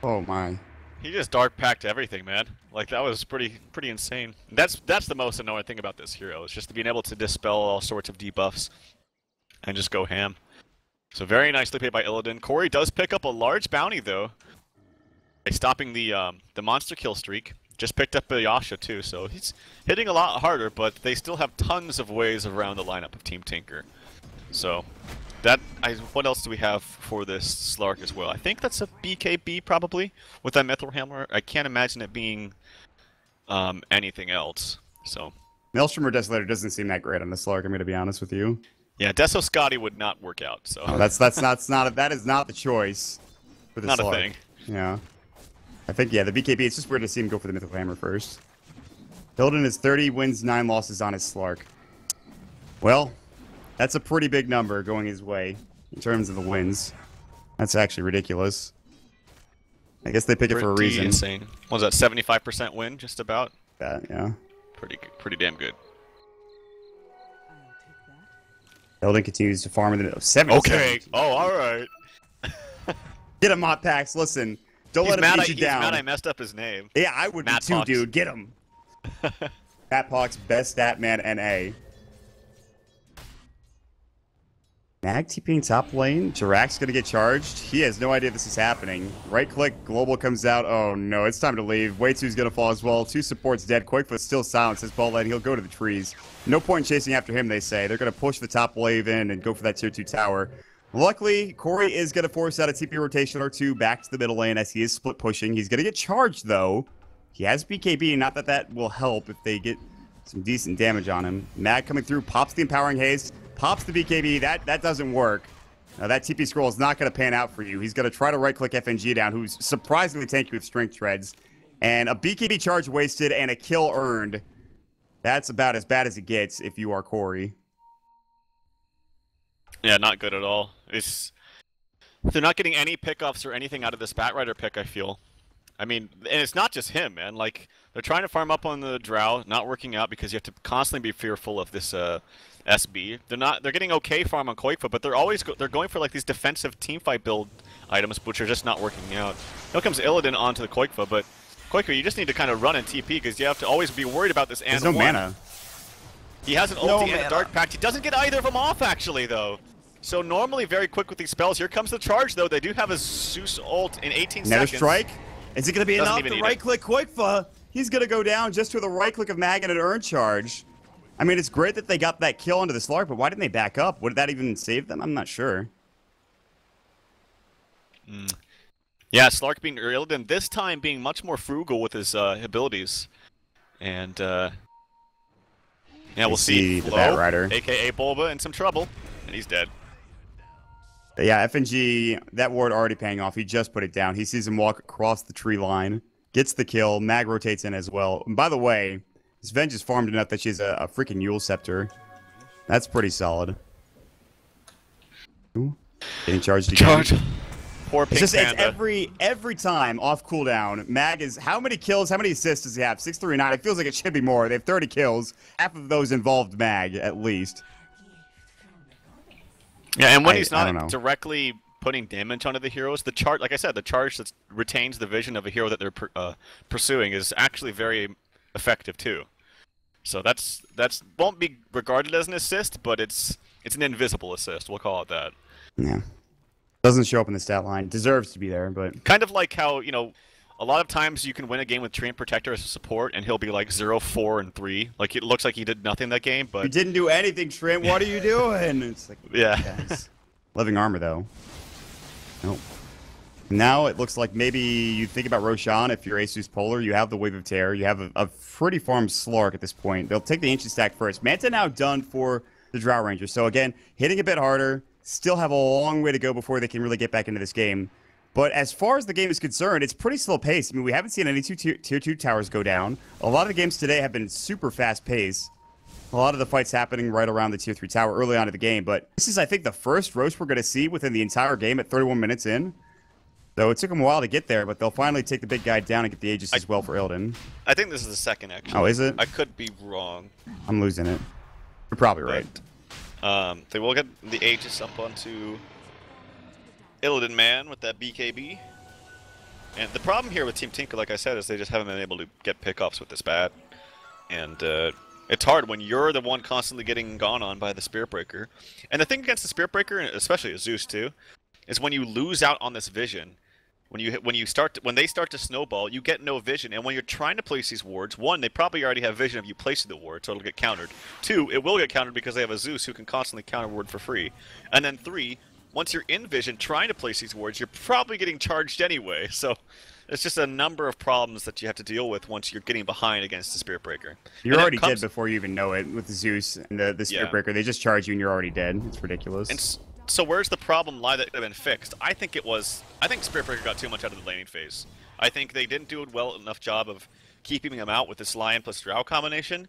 Oh my. He just dark packed everything, man. Like that was pretty insane. That's the most annoying thing about this hero, is just being able to dispel all sorts of debuffs and just go ham. So very nicely played by Illidan. Corey does pick up a large bounty though, by stopping the monster kill streak. Just picked up a Yasha too, so he's hitting a lot harder, but they still have tons of ways around the lineup of Team Tinker. So what else do we have for this Slark as well? I think that's a BKB probably with that Mithril Hammer. I can't imagine it being anything else. So Maelstrom or Desolator doesn't seem that great on the Slark, I'm going to be honest with you. Yeah, Deso Scotty would not work out. So no, that is not the choice for the not Slark. a thing. Yeah. I think, yeah, the BKB, it's just weird to see him go for the Mithril Hammer first. Illidan is 30 wins, 9 losses on his Slark. Well, that's a pretty big number going his way in terms of the wins. That's actually ridiculous. I guess they pick it for a reason. Insane. What was that, 75% win, just about? That, yeah. Pretty damn good. Illidan continues to farm in the middle. 70. Okay. Oh, all right. Get him, Hot Packs. Listen, don't let him beat you down. He's mad I messed up his name. Yeah, I would be too, dude. Get him. Matt Pox, best stat man, NA. Mag TPing top lane. Jirak's gonna get charged. He has no idea this is happening. Right click, global comes out. Oh no, it's time to leave. Way2's gonna fall as well. 2 supports dead. Quickfoot still silent. His ball lane. He'll go to the trees. No point in chasing after him, they say. They're gonna push the top wave in and go for that tier 2 tower. Luckily, Corey is gonna force out a TP rotation or 2 back to the middle lane as he is split pushing. He's gonna get charged though. He has BKB, not that that will help if they get some decent damage on him. Mag coming through, pops the Empowering Haze. Pops the BKB, that doesn't work. Now that TP scroll is not going to pan out for you. He's going to try to right-click FNG down, who's surprisingly tanky with Strength Treads. And a BKB charge wasted and a kill earned. That's about as bad as it gets if you are Corey. Yeah, not good at all. They're not getting any pickoffs or anything out of this Batrider pick, I feel. I mean, and it's not just him, man. Like, they're trying to farm up on the Drow, not working out because you have to constantly be fearful of this SB. They're getting okay farm on Quickfoot, but they're going for like these defensive teamfight build items, which are just not working out. Now comes Illidan onto the Quickfoot, but Quickfoot, you just need to kind of run and TP because you have to always be worried about this. There's no mana. He has an ulti and a Dark Pact. He doesn't get either of them off actually, though. So normally very quick with these spells. Here comes the charge, though. They do have a Zeus ult in 18 Another seconds. strike. Is it going to be enough to right-click Quickfoot? He's going to go down just with a right-click of Mag and an Earn charge. I mean, it's great that they got that kill onto the Slark, but why didn't they back up? Would that even save them? I'm not sure. Yeah, Slark being Illidan, this time being much more frugal with his abilities. And, yeah, we'll see the Batrider, a.k.a. Bulba, in some trouble, and he's dead. Yeah, FNG, that ward already paying off. He just put it down. He sees him walk across the tree line, gets the kill. Mag rotates in as well. And by the way, this Venge is farmed enough that she has a freaking Yule Scepter. That's pretty solid. Ooh, getting charged again. Charge. Poor Pink Panda. It's every time off cooldown. Mag is, how many kills, how many assists does he have? 639. It feels like it should be more. They have 30 kills. Half of those involved Mag, at least. Yeah, and when he's not directly putting damage onto the heroes, the charge, like I said, the charge that retains the vision of a hero that they're pursuing is actually very effective too. So that's won't be regarded as an assist, but it's an invisible assist. We'll call it that. Yeah, doesn't show up in the stat line. Deserves to be there, but kind of like how a lot of times you can win a game with Treant Protector as a support, and he'll be like 0, 4, and 3. Like, it looks like he did nothing that game, but... You didn't do anything, Trent. What are you doing? It's like, yeah. Guys. Living armor, though. Nope. Now it looks like maybe you think about Roshan if you're ASUS.Polar. You have the Wave of Terror. You have a pretty farmed Slark at this point. They'll take the Ancient stack first. Manta now done for the Drow Ranger. So again, hitting a bit harder. Still have a long way to go before they can really get back into this game. But as far as the game is concerned, it's pretty slow paced. I mean, we haven't seen any tier 2 towers go down. A lot of the games today have been super fast paced. A lot of the fights happening right around the tier 3 tower early on in the game. But this is, I think, the first roast we're going to see within the entire game at 31 minutes in. So it took them a while to get there, but they'll finally take the big guy down and get the Aegis as well for Illidan. I think this is the second, actually. Oh, is it? I could be wrong. I'm losing it. You're probably right. They will get the Aegis up onto Illidan Man with that BKB. And the problem here with Team Tinker, like I said, is they just haven't been able to get pickoffs with this bat. And it's hard when you're the one constantly getting gone on by the Spirit Breaker. And the thing against the Spirit Breaker, especially Zeus too, is when you lose out on this vision. When they start to snowball, you get no vision, and when you're trying to place these wards, one, they probably already have vision of you placing the ward, so it'll get countered. Two, it will get countered because they have a Zeus who can constantly counter ward for free. And then three, once you're in vision trying to place these wards, you're probably getting charged anyway. So it's just a number of problems that you have to deal with once you're getting behind against the Spirit Breaker. You're already dead before you even know it with the Zeus and the Spirit Breaker. They just charge you and you're already dead. It's ridiculous. And so where's the problem lie that could have been fixed? I think Spirit Breaker got too much out of the laning phase. I think they didn't do a well enough job of keeping him out with this Lion plus Drow combination.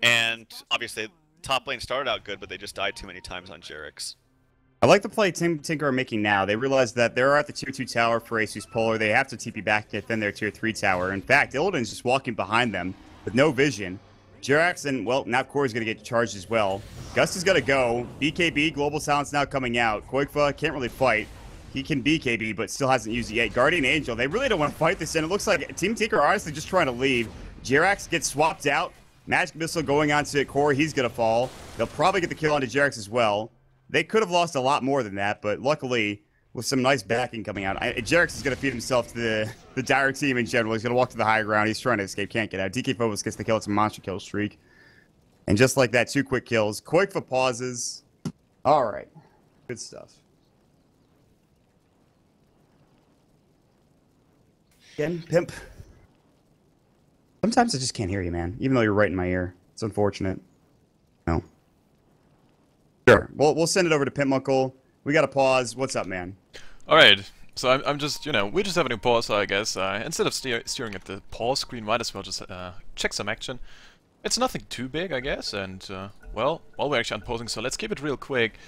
And obviously, top lane started out good, but they just died too many times on Jerix. I like the play Tinker are making now. They realize that they're at the tier 2 tower for ASUS.Polar. They have to TP back to defend their tier 3 tower. In fact, Illidan's just walking behind them with no vision. Jerax and, well, now Corey's going to get charged as well. Gust is going to go. BKB, Global Silence now coming out. Koikfa can't really fight. He can BKB, but still hasn't used it yet. Guardian Angel, they really don't want to fight this, and it looks like Team Tinker are honestly just trying to leave. Jerax gets swapped out. Magic Missile going on to Corey. He's going to fall. They'll probably get the kill onto Jerax as well. They could have lost a lot more than that, but luckily, with some nice backing coming out, Jerax is going to feed himself to the Dire team in general. He's going to walk to the high ground. He's trying to escape, can't get out. DK Phobos gets the kill. It's a monster kill streak. And just like that, 2 quick kills. Koikfa pauses. All right. Good stuff. Again, Pimp. Sometimes I just can't hear you, man. Even though you're right in my ear. It's unfortunate. No. Sure. We'll send it over to Pimp Muckle. We got to pause. What's up, man? All right. So I'm just, we're just having a pause, I guess. Instead of staring at the pause screen, might as well just check some action. It's nothing too big, I guess, and, well, while we're actually unpausing, so let's keep it real quick.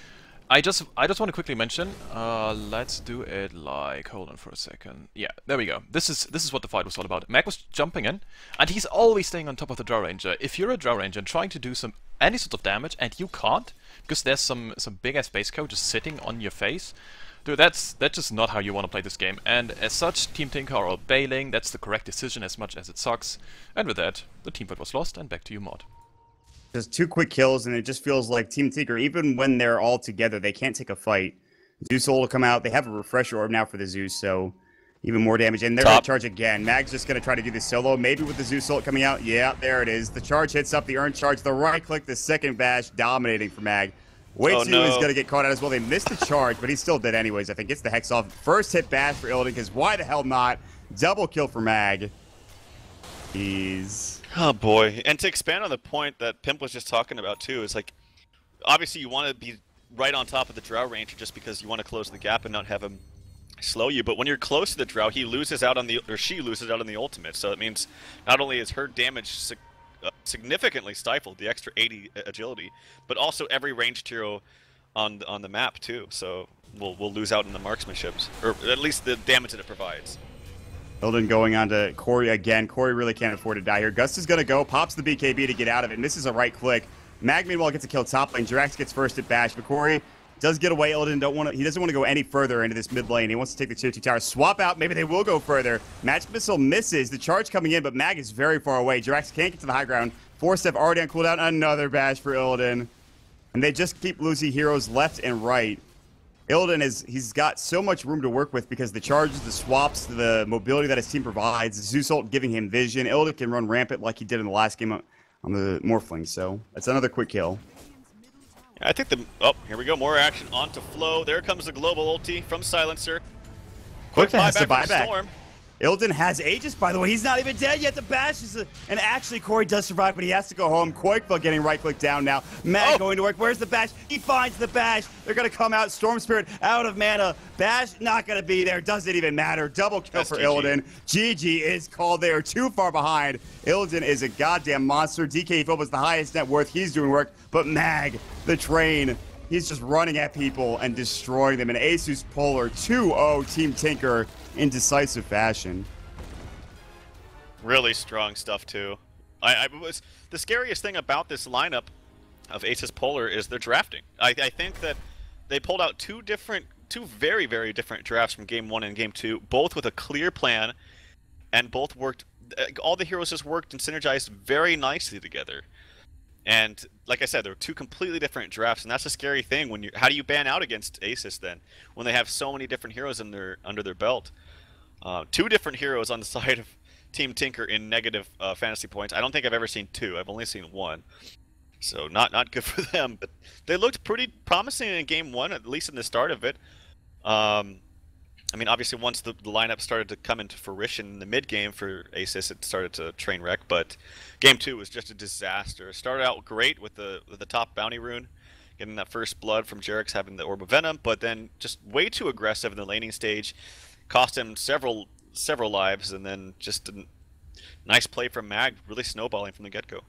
I just want to quickly mention, let's do it like, hold on for a second. Yeah, there we go. This is what the fight was all about. Mag was jumping in, and he's always staying on top of the Drow Ranger. If you're a Drow Ranger and trying to do any sort of damage, and you can't, because there's some big-ass base code just sitting on your face, dude, that's just not how you want to play this game. And as such, Team Tinker are all bailing. That's the correct decision as much as it sucks. And with that, the team fight was lost, and back to you, Mod. Just 2 quick kills, and it just feels like Team Tinker, even when they're all together, they can't take a fight. Zeus will come out. They have a refresher orb now for the Zeus, so even more damage. And they're going to charge again. Mag's just going to try to do this solo, maybe with the Zeus ult coming out. Yeah, there it is. The charge hits up the earned charge. The right click, the second bash, dominating for Mag. Wait 2 is going to get caught out as well. They missed the charge, but he's still dead anyways. I think gets the Hex off. First hit bash for Illidan, because why the hell not? Double kill for Mag. He's... Oh boy. And to expand on the point that Pimp was just talking about too, is like, obviously you want to be right on top of the Drow Ranger just because you want to close the gap and not have him slow you. But when you're close to the Drow, he loses out on the, or she loses out on the ultimate. So it means not only is her damage significantly stifled, the extra 80 agility, but also every ranged hero on the map too. So we'll lose out in the marksmanships, or at least the damage that it provides. Illidan going on to Corey again. Corey really can't afford to die here. Gust is going to go, pops the BKB to get out of it, and this is a right click. Mag, meanwhile, gets a kill top lane. Jerax gets first at bash, but Corey does get away. Illidan he doesn't want to go any further into this mid lane. He wants to take the tier 2 tower. Swap out. Maybe they will go further. Magic Missile misses. The charge coming in, but Mag is very far away. Jerax can't get to the high ground. 4-step already on cooldown. Another bash for Illidan. And they just keep losing heroes left and right. he's got so much room to work with because the charges, the swaps, the mobility that his team provides, Zeus ult giving him vision. Illidan can run rampant like he did in the last game on the Morphling, so that's another quick kill. I think oh, here we go, more action onto Flow. There comes the global ulti from Silencer. Quick buyback from Storm. Illidan has Aegis, by the way. He's not even dead yet. The bash is and actually Corey does survive, but he has to go home. Quakefell getting right-click down now. Mag going to work. Where's the bash? He finds the bash. They're going to come out. Storm Spirit out of mana. Bash not going to be there. Doesn't even matter. Double kill for Illidan. GG is called. They are too far behind. Illidan is a goddamn monster. DK was the highest net worth. He's doing work, but Mag, the train, he's just running at people and destroying them. And ASUS.Polar 2-0 Team Tinker in decisive fashion. Really strong stuff too. The scariest thing about this lineup of ASUS.Polar is their drafting. I think that they pulled out two very, very different drafts from Game 1 and Game 2, both with a clear plan, and both worked. All the heroes just worked and synergized very nicely together. And like I said, there were two completely different drafts, and that's a scary thing. When how do you ban out against ASUS then, when they have so many different heroes under their belt? Two different heroes on the side of Team Tinker in negative fantasy points. I don't think I've ever seen two. I've only seen one. So not good for them. But they looked pretty promising in Game 1, at least in the start of it. I mean, obviously, once the lineup started to come into fruition in the mid-game for ASUS, it started to train wreck. But Game 2 was just a disaster. It started out great with the top bounty rune, getting that first blood from Jerax having the Orb of Venom, but then just way too aggressive in the laning stage. Cost him several lives, and then just a nice play from Mag, really snowballing from the get-go.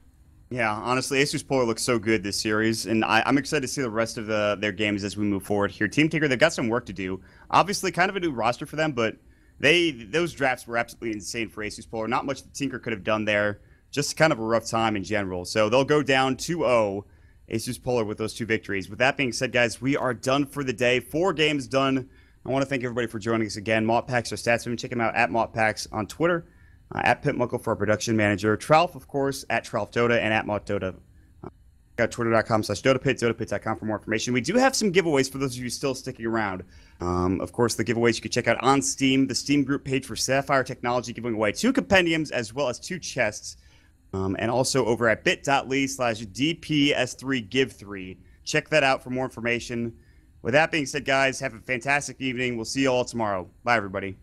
Yeah, honestly, ASUS.Polar looks so good this series, and I'm excited to see the rest of their games as we move forward here. Team Tinker, they've got some work to do. Obviously, kind of a new roster for them, but those drafts were absolutely insane for ASUS.Polar. Not much the Tinker could have done there. Just kind of a rough time in general. So they'll go down 2-0, ASUS.Polar with those two victories. With that being said, guys, we are done for the day. 4 games done. I want to thank everybody for joining us again. Mottpacks are stats. Check him out at Mottpacks on Twitter. At Pitmuckle for our production manager. Tralf, of course, at TralfDota and at MottDota. Got twitter.com/DotaPit, DotaPit.com for more information. We do have some giveaways for those of you still sticking around. Of course, the giveaways you can check out on Steam, the Steam group page for Sapphire Technology, giving away 2 compendiums as well as 2 chests. And also over at bit.ly/DPS3Give3. Check that out for more information. With that being said, guys, have a fantastic evening. We'll see you all tomorrow. Bye, everybody.